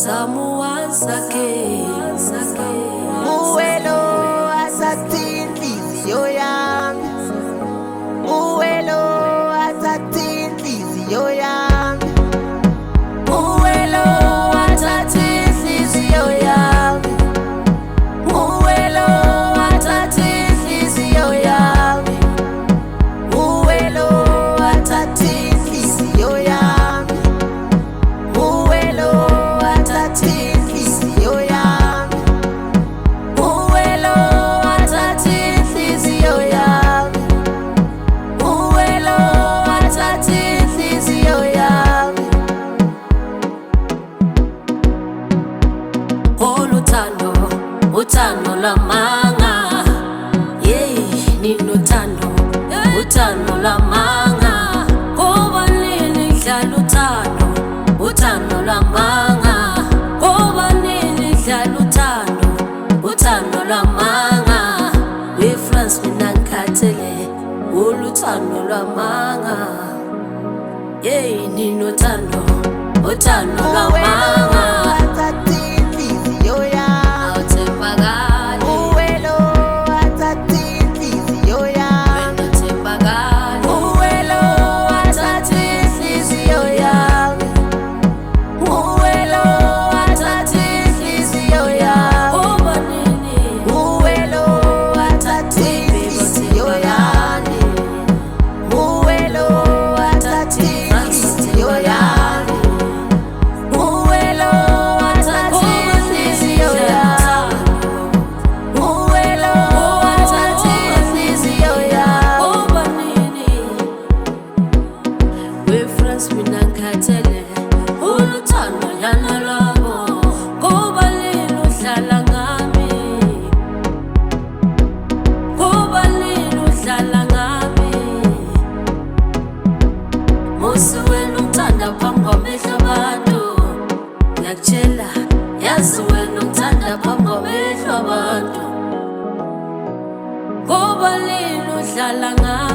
Someone sake Uwelo asathi inhliziyo yami, Uwelo asathi inhliziyo yami, Uwelo wathatha inhliziyo yami, Uwelo wathatha inhliziyo yami, Uwelo asathi inhliziyo yami, Uwelo asathi inhliziyo yami, Uwelo wathatha inhliziyo yami, Uwelo wathatha inhliziyo yami. Oluthando, uthando lamanga, ninothando, uthando lamanga. Ngoba nini dlala uthando, uthando lamanga. Ngoba nini dlala uthando, uthando lamanga. We-France mina ngikhathele, uluthando lamanga. Ninothando, uthando lamanga. asathi inhliziyo yami, Awuthembakali, Uwelo asathi inhliziyo yami, awuthembakali. Uwelo wathatha inhliziyo yami, Uwelo wathatha inhliziyo yami. Ngoba nini? Uwelo asathi inhliziyo yami, Uwelo asathi inhliziyo yami, Uwelo wathatha inhliziyo yami, Uwelo wathatha inhliziyo yami. Ngoba nini? We-France mina ngikhathele, uluthando lana lwabo. Ngoba lini udlala ngami, ngoba lini udlala ngami. Musi wena uthanda phambi kwamehlo abantu, ngiyakutshela, yazi wena uthanda phambi kwamehlo abantu. Ngoba lini udlala ngami.